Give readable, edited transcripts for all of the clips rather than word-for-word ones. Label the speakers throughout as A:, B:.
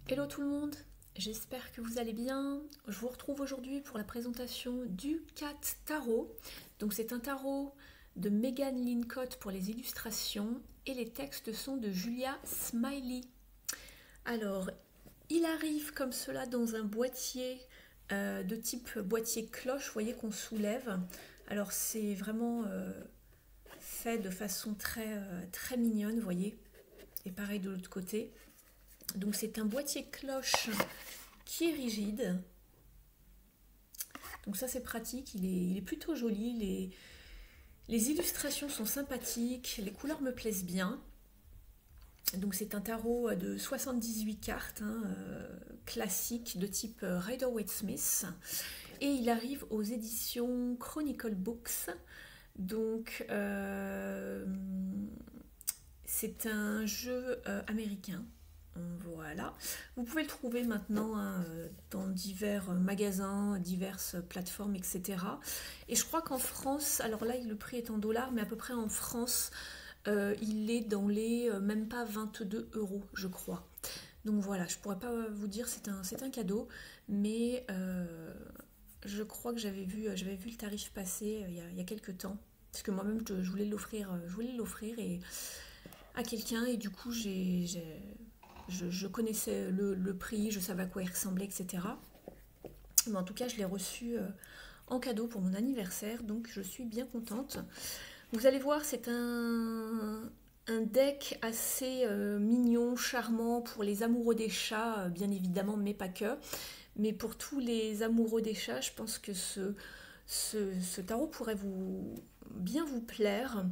A: Hello tout le monde, j'espère que vous allez bien. Je vous retrouve aujourd'hui pour la présentation du Cat Tarot. Donc c'est un tarot de Megan Lincott pour les illustrations et les textes sont de Julia Smiley. Alors, il arrive comme cela dans un boîtier de type boîtier cloche, vous voyez qu'on soulève. Alors c'est vraiment fait de façon très mignonne, vous voyez. Et pareil de l'autre côté. Donc c'est un boîtier cloche qui est rigide. Donc ça c'est pratique, il est plutôt joli, les illustrations sont sympathiques, les couleurs me plaisent bien. Donc c'est un tarot de 78 cartes, classique de type Rider-Waite-Smith. Et il arrive aux éditions Chronicle Books. Donc c'est un jeu américain. Voilà. Vous pouvez le trouver maintenant dans divers magasins, diverses plateformes, etc. Et je crois qu'en France, alors là le prix est en dollars, mais à peu près en France, il est dans les même pas 22 euros, je crois. Donc voilà, je pourrais pas vous dire, c'est un cadeau, mais je crois que j'avais vu le tarif passer il y a quelques temps. Parce que moi-même, je voulais l'offrir et à quelqu'un, et du coup, je connaissais le prix, je savais à quoi il ressemblait, etc. Mais en tout cas, je l'ai reçu en cadeau pour mon anniversaire, donc je suis bien contente. Vous allez voir, c'est un deck assez mignon, charmant pour les amoureux des chats, bien évidemment, mais pas que. Mais pour tous les amoureux des chats, je pense que ce tarot pourrait bien vous plaire.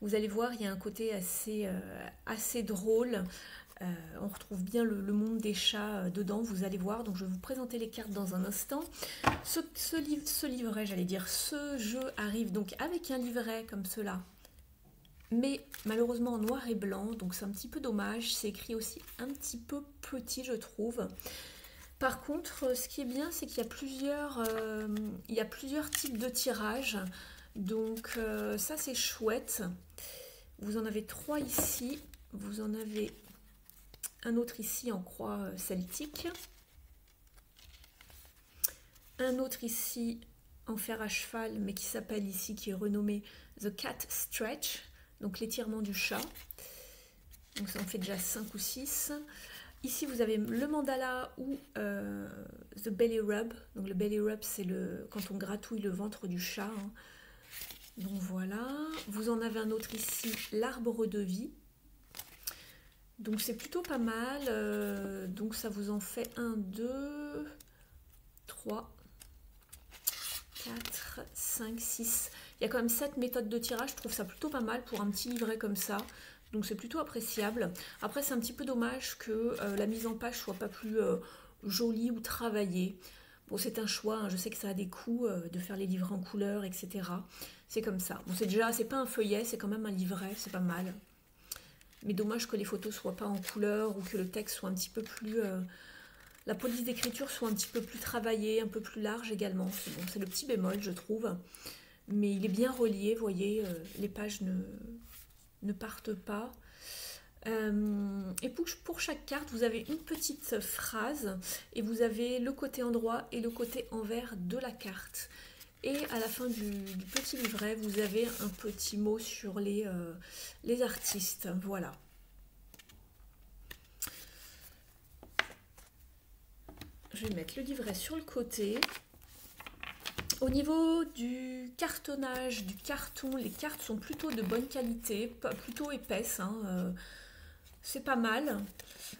A: Vous allez voir, il y a un côté assez drôle. On retrouve bien le monde des chats dedans, vous allez voir. Donc je vais vous présenter les cartes dans un instant. Ce livret, j'allais dire, ce jeu arrive donc avec un livret comme cela, mais malheureusement en noir et blanc, donc c'est un petit peu dommage. C'est écrit aussi un petit peu petit, je trouve. Par contre, ce qui est bien, c'est qu'il y a plusieurs types de tirages. Donc ça, c'est chouette. Vous en avez 3 ici. Vous en avez un autre ici en croix celtique. Un autre ici en fer à cheval, mais qui s'appelle ici, qui est renommé The Cat Stretch. Donc l'étirement du chat. Donc ça en fait déjà 5 ou 6. Ici, vous avez le mandala ou the belly rub. Donc le belly rub, c'est quand on gratouille le ventre du chat. Donc voilà. Vous en avez un autre ici, l'arbre de vie. Donc c'est plutôt pas mal. Donc ça vous en fait 1, 2, 3, 4, 5, 6. Il y a quand même 7 méthodes de tirage. Je trouve ça plutôt pas mal pour un petit livret comme ça. Donc c'est plutôt appréciable. Après c'est un petit peu dommage que la mise en page soit pas plus jolie ou travaillée. Bon, c'est un choix, je sais que ça a des coûts de faire les livrets en couleur, etc. C'est comme ça. Bon, c'est pas un feuillet, c'est quand même un livret, c'est pas mal. Mais dommage que les photos soient pas en couleur ou que le texte soit un petit peu plus... la police d'écriture soit un petit peu plus travaillée, un peu plus large également. C'est le petit bémol, je trouve. Mais il est bien relié, vous voyez, les pages ne partent pas. Et pour chaque carte, vous avez une petite phrase et vous avez le côté endroit et le côté envers de la carte. Et à la fin du petit livret, vous avez un petit mot sur les artistes. Voilà. Je vais mettre le livret sur le côté. Au niveau du cartonnage, du carton, les cartes sont plutôt de bonne qualité, plutôt épaisses. C'est pas mal.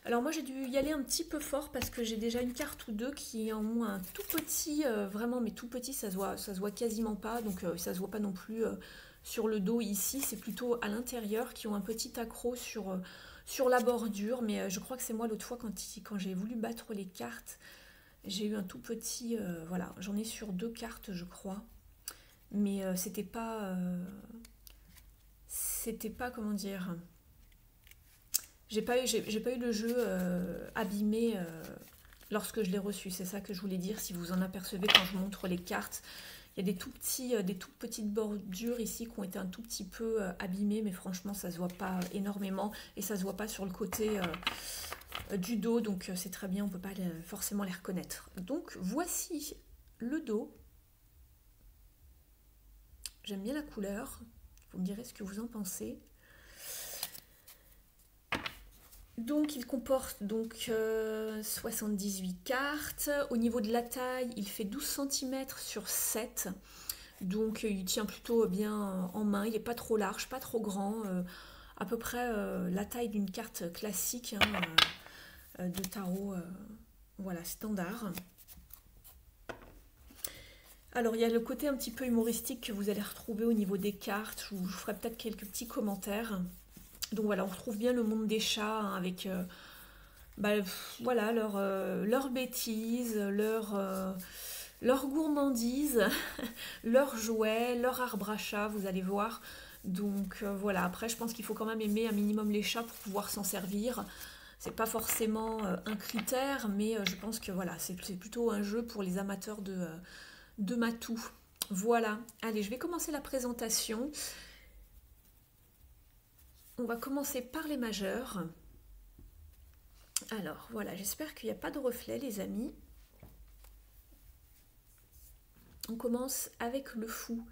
A: Alors moi j'ai dû y aller un petit peu fort parce que j'ai déjà une carte ou deux qui en ont un tout petit, vraiment mais tout petit, ça se voit quasiment pas, donc ça se voit pas non plus sur le dos ici, c'est plutôt à l'intérieur qui ont un petit accroc sur la bordure, mais je crois que c'est moi l'autre fois quand j'ai voulu battre les cartes, j'ai eu un tout petit, voilà, j'en ai sur 2 cartes je crois, mais c'était pas comment dire... J'ai pas eu le jeu abîmé lorsque je l'ai reçu. C'est ça que je voulais dire. Si vous en apercevez quand je montre les cartes, il y a des toutes petites bordures ici qui ont été un tout petit peu abîmées, mais franchement, ça se voit pas énormément et ça se voit pas sur le côté du dos, donc c'est très bien, on ne peut pas forcément les reconnaître. Donc voici le dos. J'aime bien la couleur, vous me direz ce que vous en pensez. Donc il comporte donc 78 cartes. Au niveau de la taille, il fait 12 cm sur 7. Donc il tient plutôt bien en main, il n'est pas trop large, pas trop grand. À peu près la taille d'une carte classique de tarot, voilà, standard. Alors il y a le côté un petit peu humoristique que vous allez retrouver au niveau des cartes. Je vous ferai peut-être quelques petits commentaires. Donc voilà, on retrouve bien le monde des chats hein, avec voilà, leur bêtises, leur gourmandise, leurs jouets, leur arbre à chat, vous allez voir. Donc voilà, après je pense qu'il faut quand même aimer un minimum les chats pour pouvoir s'en servir. C'est pas forcément un critère, mais je pense que voilà, c'est plutôt un jeu pour les amateurs de matou. Voilà, allez, je vais commencer la présentation. On va commencer par les majeurs. Alors voilà, j'espère qu'il n'y a pas de reflet les amis. On commence avec le fou.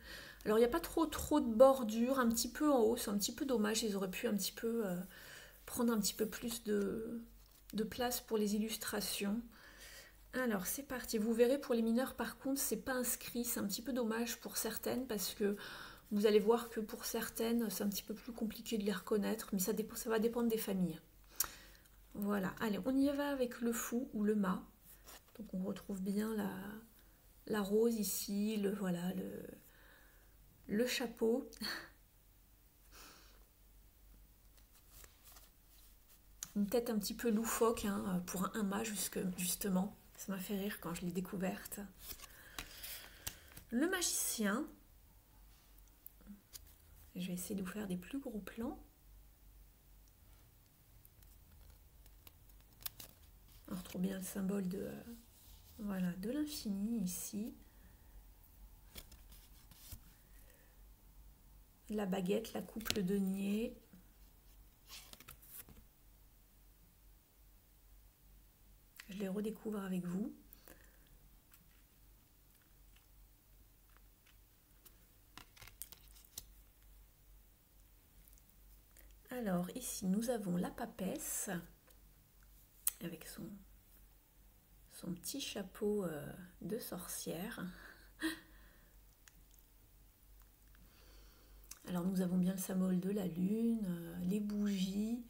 A: Alors il n'y a pas trop de bordure, un petit peu en haut, c'est un petit peu dommage, ils auraient pu un petit peu prendre un petit peu plus de place pour les illustrations. Alors c'est parti, vous verrez pour les mineurs par contre c'est pas inscrit, c'est un petit peu dommage pour certaines parce que vous allez voir que pour certaines c'est un petit peu plus compliqué de les reconnaître, mais ça va dépendre des familles. Voilà, allez on y va avec le fou ou le mât. Donc on retrouve bien la rose ici, voilà, le chapeau. Une tête un petit peu loufoque hein, pour un mât justement. Ça m'a fait rire quand je l'ai découverte. Le magicien. Je vais essayer de vous faire des plus gros plans. On retrouve bien le symbole voilà, de l'infini ici. La baguette, la coupe, le denier. Je les redécouvre avec vous. Alors ici nous avons la papesse avec son petit chapeau de sorcière. Alors nous avons bien le symbole de la lune, les bougies.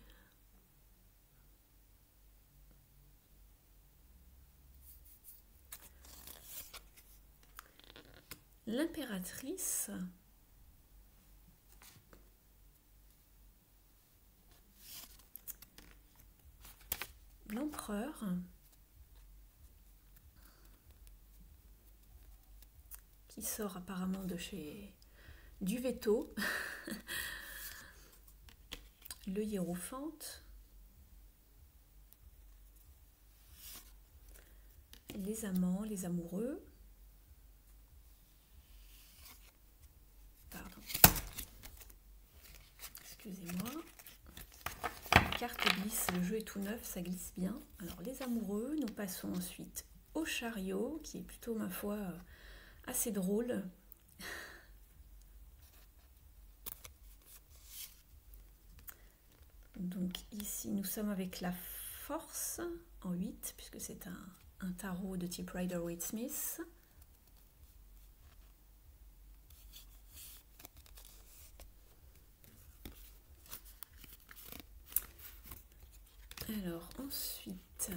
A: L'impératrice. L'empereur. Qui sort apparemment de chez du veto. Le hiérophante. Les amants, les amoureux. Pardon. Excusez-moi. La carte glisse, le jeu est tout neuf, ça glisse bien. Alors les amoureux, nous passons ensuite au chariot, qui est plutôt, ma foi, assez drôle. Donc ici, nous sommes avec la force en 8, puisque c'est un tarot de type Rider-Waite-Smith. Alors ensuite,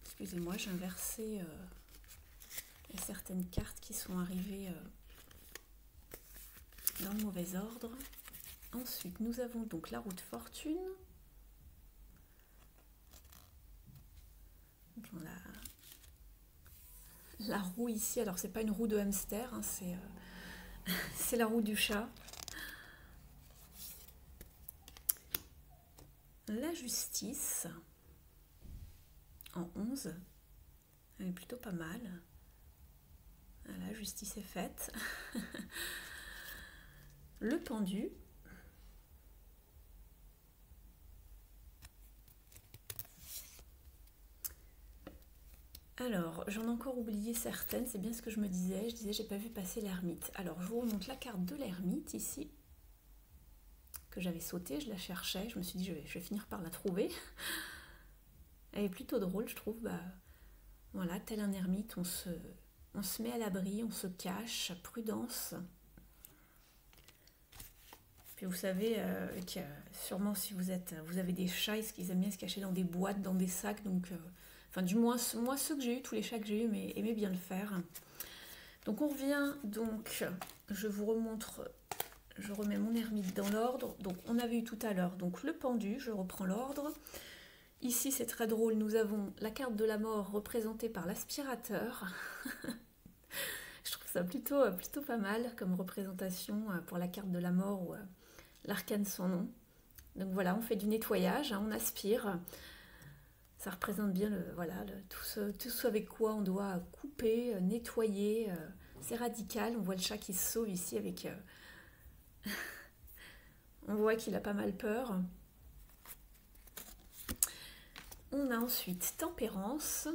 A: excusez-moi, j'ai inversé certaines cartes qui sont arrivées dans le mauvais ordre. Ensuite, nous avons donc la roue de fortune. Donc, la roue ici, alors c'est pas une roue de hamster, hein, c'est la roue du chat. La justice en 11, elle est plutôt pas mal. La justice est faite. Le pendu. Alors, j'en ai encore oublié certaines, c'est bien ce que je me disais. Je disais, j'ai pas vu passer l'ermite. Alors, je vous remonte la carte de l'ermite ici, que j'avais sautée, je la cherchais. Je me suis dit, je vais finir par la trouver. Elle est plutôt drôle, je trouve. Bah, voilà, tel un ermite, on se met à l'abri, on se cache, prudence. Puis vous savez que sûrement si vous avez des chats, ils aiment bien se cacher dans des boîtes, dans des sacs, donc enfin du moins moi ceux que j'ai eu, tous les chats que j'ai eu aimaient bien le faire. Donc on revient, donc je vous remontre, je remets mon ermite dans l'ordre. Donc on avait eu tout à l'heure donc le pendu, je reprends l'ordre. Ici c'est très drôle, nous avons la carte de la mort représentée par l'aspirateur. Je trouve ça plutôt pas mal comme représentation pour la carte de la mort ou l'arcane sans nom. Donc voilà, on fait du nettoyage, hein, on aspire. Ça représente bien tout ce avec quoi on doit couper, nettoyer. C'est radical. On voit le chat qui se sauve ici avec. On voit qu'il a pas mal peur. On a ensuite tempérance.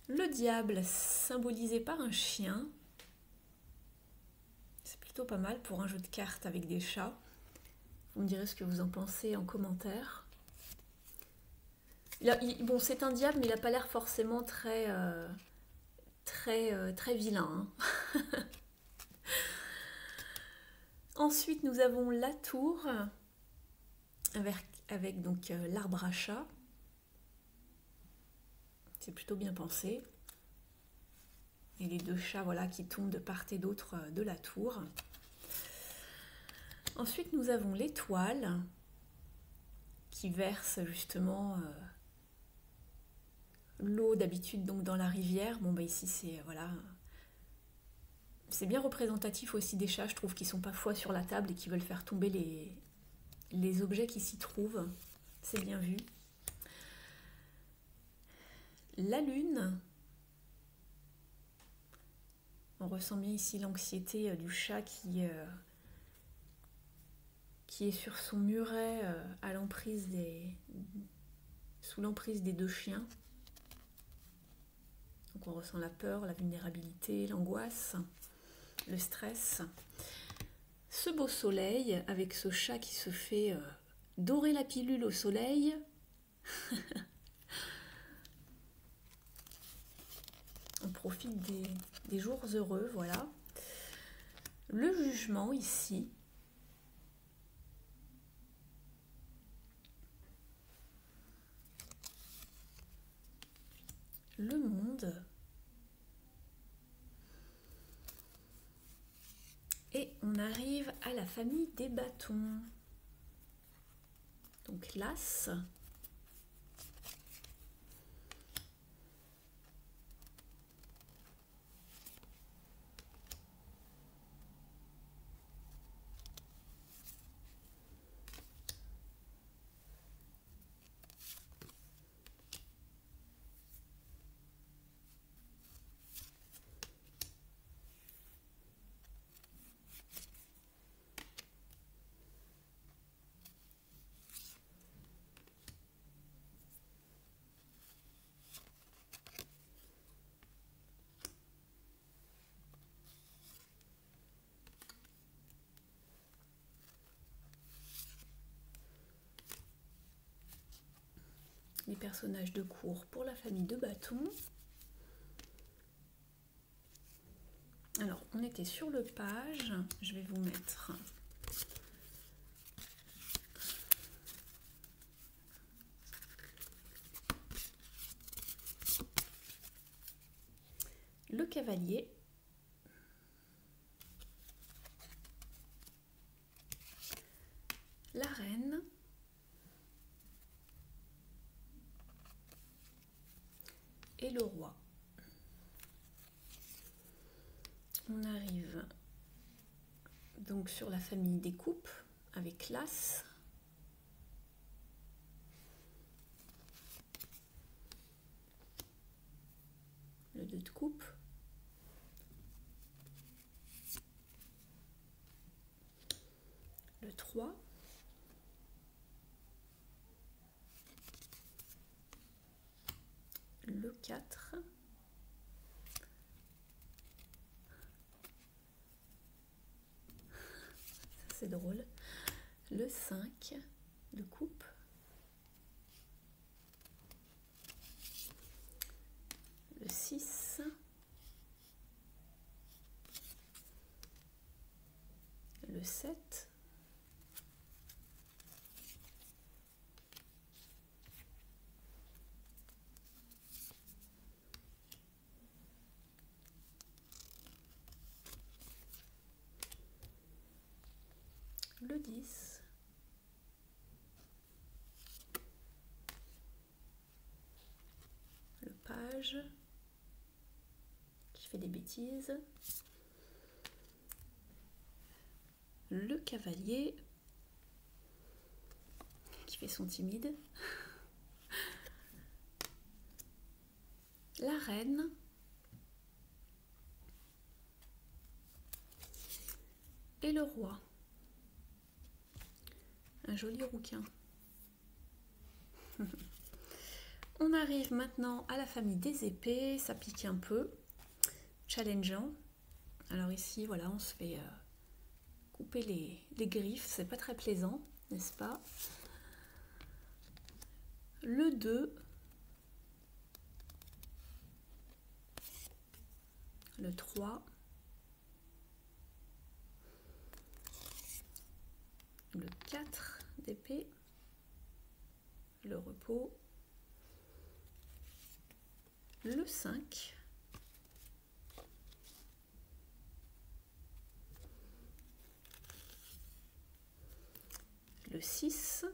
A: Le diable, symbolisé par un chien. C'est plutôt pas mal pour un jeu de cartes avec des chats. Vous me direz ce que vous en pensez en commentaire. Bon, c'est un diable, mais il n'a pas l'air forcément très vilain. Hein. Ensuite, nous avons la tour avec donc l'arbre à chat. C'est plutôt bien pensé. Et les deux chats voilà, qui tombent de part et d'autre de la tour. Ensuite, nous avons l'étoile qui verse justement l'eau d'habitude donc dans la rivière. Bon, bah ici, c'est voilà. C'est bien représentatif aussi des chats, je trouve, qui sont parfois sur la table et qui veulent faire tomber les objets qui s'y trouvent. C'est bien vu. La lune. On ressent bien ici l'anxiété du chat qui est sur son muret sous l'emprise des deux chiens. Donc on ressent la peur, la vulnérabilité, l'angoisse, le stress. Ce beau soleil avec ce chat qui se fait dorer la pilule au soleil. On profite des jours heureux, voilà. Le jugement ici. Le monde. Et on arrive à la famille des bâtons. Donc l'as. Les personnages de cour pour la famille de bâtons. Alors, on était sur le page. Je vais vous mettre le cavalier. La reine. Et le roi. On arrive donc sur la famille des coupes avec l'as. Le 2 de coupe. Le 3. 4. Ça c'est drôle. Le 5 de coupe. Le 6. Le 7. Le 10. Le page qui fait des bêtises. Le cavalier qui fait son timide. La reine. Et le roi. Un joli rouquin. On arrive maintenant à la famille des épées. Ça pique un peu. Challengeant. Alors ici, voilà, on se fait couper les griffes. C'est pas très plaisant, n'est-ce pas? Le 2. Le 3. Le 4 d'épée. Le repos. Le 5. Le 6.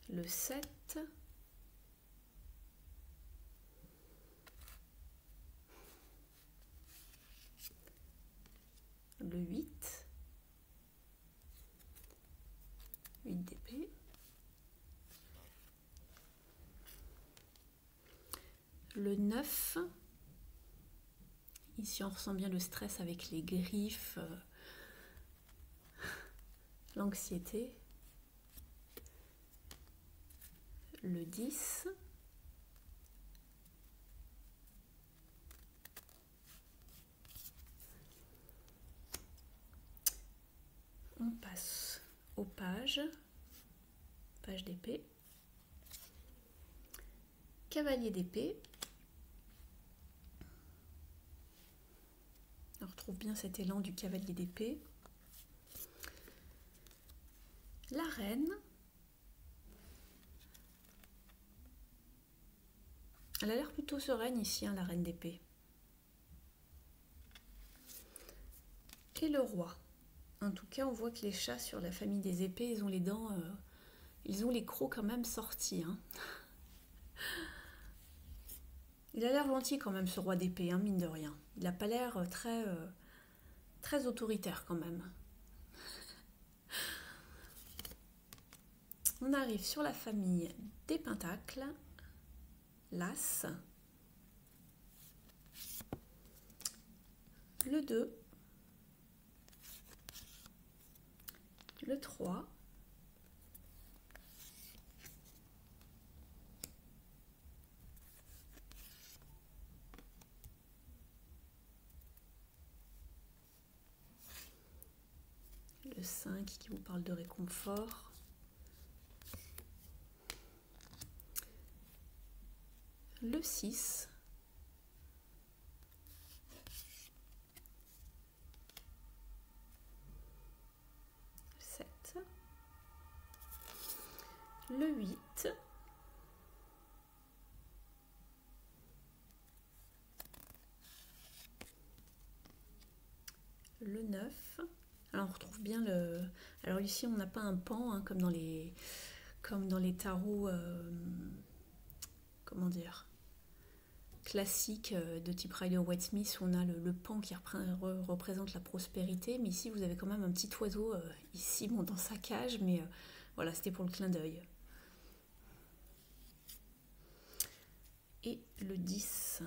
A: Le 7. Le 8. 8 d'épée. Le 9. Ici, on ressent bien le stress avec les griffes, l'anxiété. Le 10. On passe au page. Page d'épée. Cavalier d'épée. On retrouve bien cet élan du cavalier d'épée. La reine. Elle a l'air plutôt sereine ici, hein, la reine d'épée. Et le roi. En tout cas, on voit que les chats sur la famille des épées, ils ont les dents, ils ont les crocs quand même sortis. Hein. Il a l'air gentil quand même, ce roi d'épée, hein, mine de rien. Il n'a pas l'air très autoritaire quand même. On arrive sur la famille des pentacles. L'As. Le 2. Le 3. Le 5 qui vous parle de réconfort. Le 6. Le 7. Le 8. Le 9. Alors on retrouve bien le... Alors ici on n'a pas un pan hein, comme dans les tarots, comment dire, classiques de type Rider-Waite-Smith où on a le pan qui représente la prospérité. Mais ici vous avez quand même un petit oiseau ici, bon, dans sa cage, mais voilà, c'était pour le clin d'œil. Et le 10.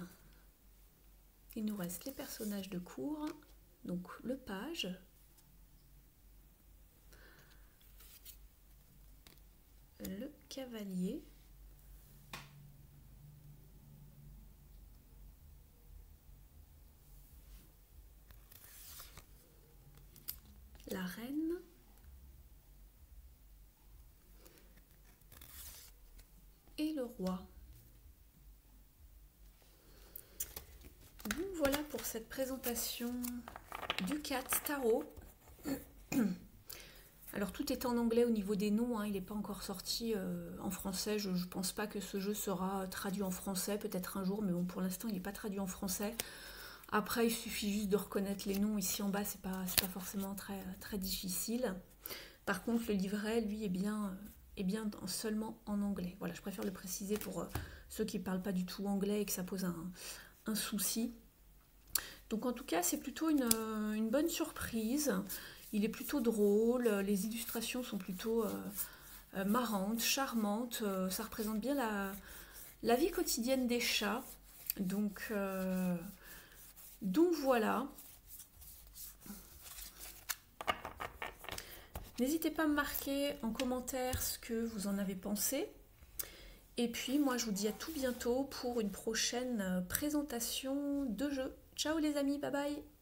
A: Il nous reste les personnages de cour. Donc le page, le cavalier. La reine. Et le roi. Bon, voilà pour cette présentation du 4 tarot. Alors tout est en anglais au niveau des noms, hein, il n'est pas encore sorti en français. Je ne pense pas que ce jeu sera traduit en français, peut-être un jour, mais bon, pour l'instant il n'est pas traduit en français. Après, il suffit juste de reconnaître les noms ici en bas, c'est pas forcément très difficile. Par contre, le livret, lui, est bien seulement en anglais. Voilà, je préfère le préciser pour ceux qui ne parlent pas du tout anglais et que ça pose un souci. Donc en tout cas, c'est plutôt une bonne surprise. Il est plutôt drôle, les illustrations sont plutôt marrantes, charmantes. Ça représente bien la vie quotidienne des chats. Donc voilà. N'hésitez pas à me marquer en commentaire ce que vous en avez pensé. Et puis moi je vous dis à tout bientôt pour une prochaine présentation de jeu. Ciao les amis, bye bye!